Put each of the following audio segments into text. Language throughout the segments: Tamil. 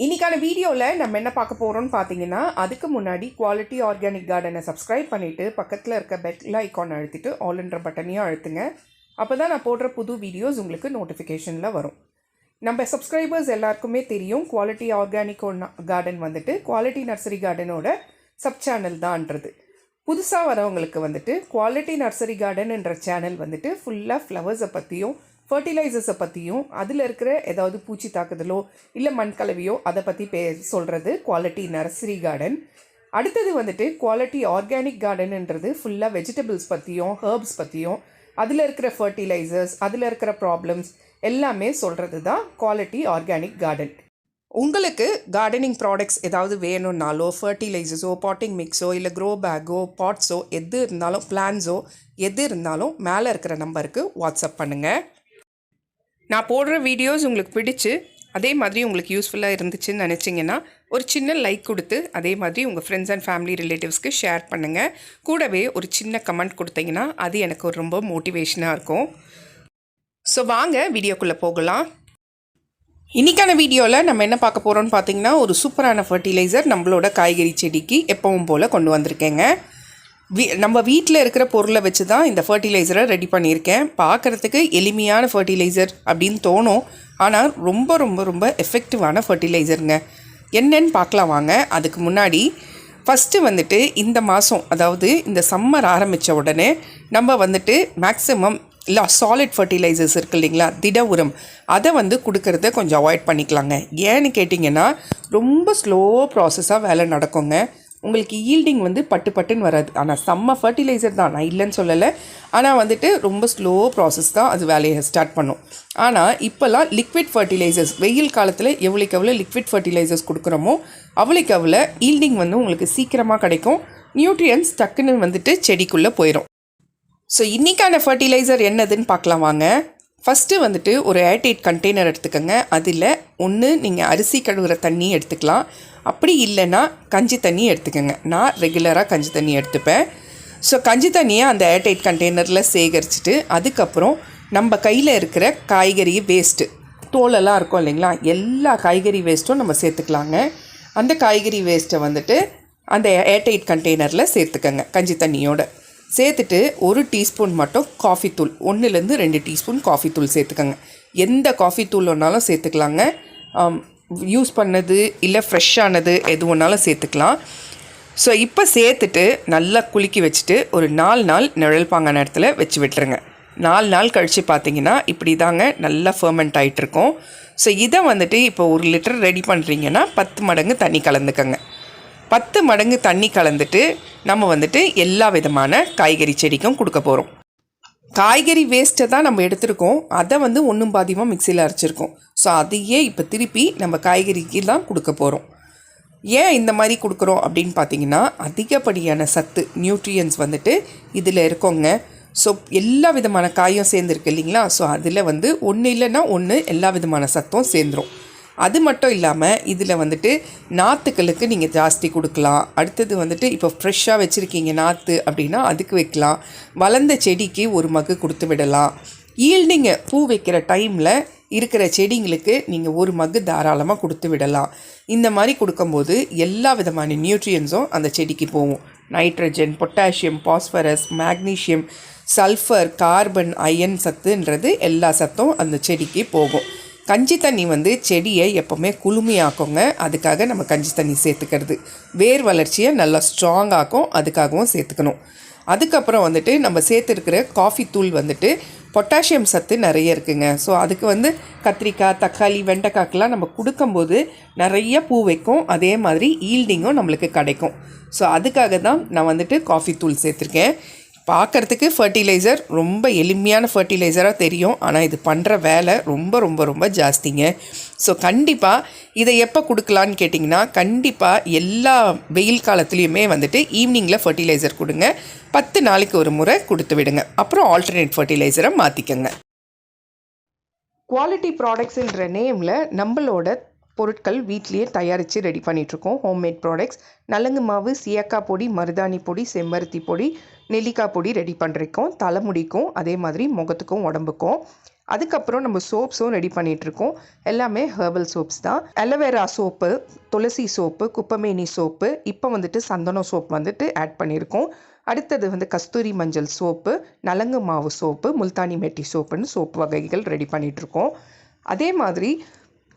இன்றைக்கான வீடியோவில் நம்ம என்ன பார்க்க போகிறோம்னு பார்த்தீங்கன்னா, அதுக்கு முன்னாடி குவாலிட்டி ஆர்கானிக் கார்டனை சப்ஸ்கிரைப் பண்ணிவிட்டு பக்கத்தில் இருக்க பெல் ஐக்கான் அழுத்திட்டு ஆல்ன்ற பட்டனையும் அழுத்துங்க. அப்போ தான் நான் போடுற புது வீடியோஸ் உங்களுக்கு நோட்டிஃபிகேஷனில் வரும். நம்ம சப்ஸ்கிரைபர்ஸ் எல்லாருக்குமே தெரியும், குவாலிட்டி ஆர்கானிக் கார்டன் வந்துட்டு குவாலிட்டி நர்சரி கார்டனோட சப் சேனல் தான்ன்றது. புதுசாக வரவங்களுக்கு வந்துட்டு குவாலிட்டி நர்சரி கார்டன் என்ற சேனல் வந்துட்டு ஃபுல்லாக ஃப்ளவர்ஸை பற்றியும் ஃபர்டிலைசர்ஸை பற்றியும் அதில் இருக்கிற ஏதாவது பூச்சி தாக்குதலோ இல்லை மண்கலவையோ அதை பற்றி சொல்கிறது குவாலிட்டி நர்சரி கார்டன். அடுத்தது வந்துட்டு குவாலிட்டி ஆர்கானிக் கார்டன்ன்றது ஃபுல்லாக வெஜிடபிள்ஸ் பற்றியும் ஹர்ப்ஸ் பற்றியும் அதில் இருக்கிற ஃபர்டிலைசர்ஸ் அதில் இருக்கிற ப்ராப்ளம்ஸ் எல்லாமே சொல்கிறது தான் குவாலிட்டி ஆர்கானிக் கார்டன். உங்களுக்கு கார்டனிங் ப்ராடக்ட்ஸ் ஏதாவது வேணும்னாலோ ஃபர்டிலைசர்ஸோ பாட்டிங் மிக்ஸோ இல்லை க்ரோ பேக்கோ பாட்ஸோ எது இருந்தாலும் பிளான்ஸோ எது இருந்தாலும் மேலே இருக்கிற நம்பருக்கு வாட்ஸ்அப் பண்ணுங்கள். நான் போடுற வீடியோஸ் உங்களுக்கு பிடிச்சு அதே மாதிரி உங்களுக்கு யூஸ்ஃபுல்லாக இருந்துச்சுன்னு நினச்சிங்கன்னா ஒரு சின்ன லைக் கொடுத்து அதே மாதிரி உங்கள் ஃப்ரெண்ட்ஸ் அண்ட் ஃபேமிலி ரிலேட்டிவ்ஸ்க்கு ஷேர் பண்ணுங்கள். கூடவே ஒரு சின்ன கமெண்ட் கொடுத்தீங்கன்னா அது எனக்கு ஒரு ரொம்ப மோட்டிவேஷனாக இருக்கும். ஸோ வாங்க வீடியோக்குள்ளே போகலாம். இன்றைக்கான வீடியோவில் நம்ம என்ன பார்க்க போகிறோம்னு பார்த்தீங்கன்னா, ஒரு சூப்பரான ஃபர்டிலைசர் நம்மளோட காய்கறி செடிக்கு எப்பவும் போல் கொண்டு வந்திருக்கேங்க. நம்ம வீட்டில் இருக்கிற பொருளை வச்சு தான் இந்த ஃபர்டிலைசரை ரெடி பண்ணியிருக்கேன். பார்க்குறதுக்கு எளிமையான ஃபர்டிலைசர் அப்படின்னு தோணும், ஆனால் ரொம்ப ரொம்ப ரொம்ப எஃபெக்டிவான ஃபர்டிலைசருங்க. என்னன்னு பார்க்கலாம் வாங்க. அதுக்கு முன்னாடி ஃபஸ்ட்டு வந்துட்டு இந்த மாதம், அதாவது இந்த சம்மர் ஆரம்பித்த உடனே நம்ம வந்துட்டு மேக்ஸிமம் இல்லை சாலிட் ஃபர்டிலைசர்ஸ் இருக்குது இல்லைங்களா, திட உரம், அதை கொடுக்கறத கொஞ்சம் அவாய்ட் பண்ணிக்கலாங்க. ஏன்னு கேட்டிங்கன்னா ரொம்ப ஸ்லோ ப்ராசஸாக வேலை நடக்குங்க. உங்களுக்கு ஈல்டிங் பட்டு பட்டுன்னு வராது. ஆனால் செம்ம ஃபர்டிலைசர் தான், நான் இல்லைன்னு சொல்லலை. ஆனால் ரொம்ப ஸ்லோ ப்ராசஸ் தான் அது வேலையை ஸ்டார்ட் பண்ணும். ஆனால் இப்போல்லாம் லிக்விட் ஃபர்டிலைசர்ஸ், வெயில் காலத்தில் எவ்வளோக்கு எவ்வளோ லிக்விட் ஃபர்டிலைசர்ஸ் கொடுக்குறோமோ அவ்வளோக்கு எவ்வளோ ஈல்டிங் உங்களுக்கு சீக்கிரமாக கிடைக்கும். நியூட்ரியன்ஸ் டக்குன்னு செடிக்குள்ளே போயிடும். ஸோ இன்றைக்கான ஃபர்டிலைசர் என்னதுன்னு பார்க்கலாம் வாங்க. ஃபஸ்ட்டு ஒரு ஏர்டைட் கண்டெய்னர் எடுத்துக்கோங்க. அதில் ஒன்று நீங்கள் அரிசி கழுவுற தண்ணி எடுத்துக்கலாம், அப்படி இல்லைன்னா கஞ்சி தண்ணி எடுத்துக்கோங்க. நான் ரெகுலராக கஞ்சி தண்ணி எடுத்துப்பேன். ஸோ கஞ்சி தண்ணியை அந்த ஏர்டைட் கண்டெய்னரில் சேகரிச்சுட்டு அதுக்கப்புறம் நம்ம கையில் இருக்கிற காய்கறி வேஸ்ட்டு, தோலெல்லாம் இருக்கும் இல்லைங்களா, எல்லா காய்கறி வேஸ்ட்டும் நம்ம சேர்த்துக்கலாங்க. அந்த காய்கறி வேஸ்ட்டை அந்த ஏர்டைட் கண்டெய்னரில் சேர்த்துக்கோங்க. கஞ்சி தண்ணியோடு சேர்த்துட்டு 1 டீஸ்பூன் மட்டும் காஃபி தூள், 1லேருந்து 2 டீஸ்பூன் காஃபி தூள் சேர்த்துக்கோங்க. எந்த காஃபி தூள் ஒன்றாலும் சேர்த்துக்கலாங்க. யூஸ் பண்ணது இல்லை ஃப்ரெஷ்ஷானது எது ஒன்றாலும் சேர்த்துக்கலாம். ஸோ இப்போ சேர்த்துட்டு நல்லா குலுக்கி வச்சுட்டு ஒரு 4 நாள் நிழல் பாங்கான இடத்துல வச்சு விட்டுருங்க. 4 நாள் கழித்து பார்த்தீங்கன்னா இப்படி தாங்க நல்லா ஃபர்மெண்ட் ஆகிட்டுருக்கோம். ஸோ இதை இப்போ 1 லிட்டர் ரெடி பண்ணுறீங்கன்னா 10 மடங்கு தண்ணி கலந்துக்கங்க. 10 மடங்கு தண்ணி கலந்துட்டு நம்ம எல்லா விதமான காய்கறி செடிக்கும் கொடுக்க போகிறோம். காய்கறி வேஸ்ட்டை தான் நம்ம எடுத்துருக்கோம், அதை ஒன்றும் பாதியமாக மிக்சியில் அரைச்சிருக்கோம். ஸோ அதையே இப்போ திருப்பி நம்ம காய்கறிக்கு தான் கொடுக்க போகிறோம். ஏன் இந்த மாதிரி கொடுக்குறோம் அப்படின்னு பார்த்தீங்கன்னா, அதிகப்படியான சத்து நியூட்ரியன்ஸ் இதில் இருக்கோங்க. ஸோ எல்லா விதமான காயும் சேர்ந்துருக்கு இல்லைங்களா, ஸோ அதில் ஒன்று இல்லைன்னா ஒன்று எல்லா விதமான சத்தும் சேர்ந்துடும். அது மட்டும் இல்லாமல் இதில் நாற்றுக்களுக்கு நீங்கள் ஜாஸ்தி கொடுக்கலாம். அடுத்தது இப்போ ஃப்ரெஷ்ஷாக வச்சுருக்கீங்க நாற்று அப்படின்னா அதுக்கு வைக்கலாம். வளர்ந்த செடிக்கு ஒரு மக்கு கொடுத்து விடலாம். ஈல்டிங்க பூ வைக்கிற டைமில் இருக்கிற செடிங்களுக்கு நீங்கள் ஒரு மக்கு தாராளமாக கொடுத்து விடலாம். இந்த மாதிரி கொடுக்கும்போது எல்லா விதமான நியூட்ரியன்ஸும் அந்த செடிக்கு போகும். Nitrogen, potassium, phosphorus, magnesium, sulphur, carbon, iron சத்துன்றது எல்லா சத்தும் அந்த செடிக்கு போகும். கஞ்சி தண்ணி செடியை எப்போவுமே குளுமையாக்குங்க. அதுக்காக நம்ம கஞ்சி தண்ணி சேர்த்துக்கிறது வேர் வளர்ச்சியை நல்லா ஸ்ட்ராங்காக்கும், அதுக்காகவும் சேர்த்துக்கணும். அதுக்கப்புறம் நம்ம சேர்த்துருக்கிற காஃபி தூள் பொட்டாசியம் சத்து நிறைய இருக்குங்க. ஸோ அதுக்கு கத்திரிக்காய், தக்காளி, வெண்டைக்காய்க்கெலாம் நம்ம கொடுக்கும்போது நிறைய பூ வைக்கும், அதே மாதிரி ஈல்டிங்கும் நம்மளுக்கு கிடைக்கும். ஸோ அதுக்காக தான் நான் காஃபி தூள் சேர்த்துருக்கேன். பார்க்குறதுக்கு ஃபர்டிலைசர் ரொம்ப எளிமையான ஃபர்டிலைசராக தெரியும், ஆனால் இது பண்ணுற வேலை ரொம்ப ரொம்ப ரொம்ப ஜாஸ்திங்க. ஸோ கண்டிப்பாக இதை எப்போ கொடுக்கலான்னு கேட்டிங்கன்னா, கண்டிப்பாக எல்லா வெயில் காலத்துலேயுமே ஈவினிங்கில் ஃபர்டிலைசர் கொடுங்க. 10 நாளைக்கு ஒரு முறை கொடுத்து விடுங்க. அப்புறம் ஆல்டர்னேட் ஃபர்டிலைசரை மாற்றிக்கங்க. குவாலிட்டி ப்ராடக்ட்ஸுன்ற நேமில் நம்மளோட பொருட்கள் வீட்லேயே தயாரித்து ரெடி பண்ணிகிட்ருக்கோம். ஹோம்மேட் ப்ராடக்ட்ஸ், நலங்கு மாவு, சீயக்காய் பொடி, மருதாணி பொடி, செம்பருத்தி பொடி, நெல்லிக்காய் பொடி ரெடி பண்ணிருக்கோம். தலைமுடிக்கும் அதே மாதிரி முகத்துக்கும் உடம்புக்கும். அதுக்கப்புறம் நம்ம சோப்ஸும் ரெடி பண்ணிகிட்ருக்கோம். எல்லாமே ஹெர்பல் சோப்ஸ் தான். அலோவேரா சோப்பு, துளசி சோப்பு, குப்பமேனி சோப்பு, இப்போ வந்துட்டு சந்தனம் சோப் வந்துட்டு ஆட் பண்ணியிருக்கோம். அடுத்தது வந்து கஸ்தூரி மஞ்சள் சோப்பு, நலங்கு மாவு சோப்பு, முல்தானி மெட்டி சோப்புன்னு சோப்பு வகைகள் ரெடி பண்ணிகிட்ருக்கோம். அதே மாதிரி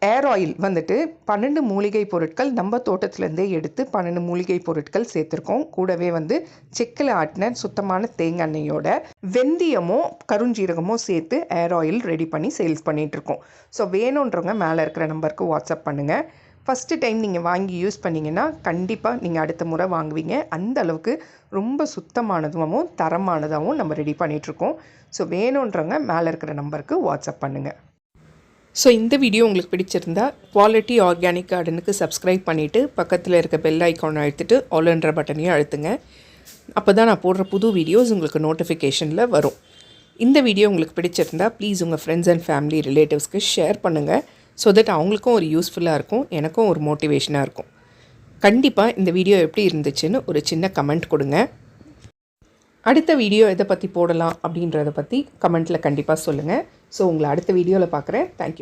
ஏர் ஆயில் வந்துட்டு 12 மூலிகை பொருட்கள் நம்ம தோட்டத்துலேருந்தே எடுத்து 12 மூலிகை பொருட்கள் சேர்த்துருக்கோம். கூடவே வந்து செக்கில் ஆட்டின சுத்தமான தேங்காய் எண்ணெயோட வெந்தயமோ கருஞ்சீரகமோ சேர்த்து ஏர் ஆயில் ரெடி பண்ணி சேல்ஸ் பண்ணிகிட்ருக்கோம். ஸோ வேணுன்றவங்க மேலே இருக்கிற நம்பருக்கு வாட்ஸ்அப் பண்ணுங்கள். ஃபஸ்ட்டு டைம் நீங்கள் வாங்கி யூஸ் பண்ணிங்கன்னா கண்டிப்பாக நீங்கள் அடுத்த முறை வாங்குவீங்க. அந்த அளவுக்கு ரொம்ப சுத்தமானதாகவும் தரமானதாகவும் நம்ம ரெடி பண்ணிகிட்ருக்கோம். ஸோ வேணுன்றவங்க மேலே இருக்கிற நம்பருக்கு வாட்ஸ்அப் பண்ணுங்கள். ஸோ இந்த வீடியோ உங்களுக்கு பிடிச்சிருந்தா குவாலிட்டி ஆர்கானிக் கார்டனுக்கு சப்ஸ்கிரைப் பண்ணிவிட்டு பக்கத்தில் இருக்க பெல் ஐக்கானை அழுத்திட்டு ஆல்ன்ற பட்டனையும் அழுத்துங்க. அப்போ தான் நான் போடுற புது வீடியோஸ் உங்களுக்கு நோட்டிஃபிகேஷனில் வரும். இந்த வீடியோ உங்களுக்கு பிடிச்சிருந்தா ப்ளீஸ் உங்கள் ஃப்ரெண்ட்ஸ் அண்ட் ஃபேமிலி ரிலேட்டிவ்ஸ்க்கு ஷேர் பண்ணுங்கள். ஸோ தட் அவங்களுக்கும் ஒரு யூஸ்ஃபுல்லாக இருக்கும், எனக்கும் ஒரு மோட்டிவேஷனாக இருக்கும். கண்டிப்பாக இந்த வீடியோ எப்படி இருந்துச்சுன்னு ஒரு சின்ன கமெண்ட் கொடுங்க. அடுத்த வீடியோ எதை பற்றி போடலாம் அப்படின்றத பற்றி கமெண்ட்டில் கண்டிப்பாக சொல்லுங்கள். ஸோ உங்களை அடுத்த வீடியோவில் பார்க்குறேன். தேங்க்யூ.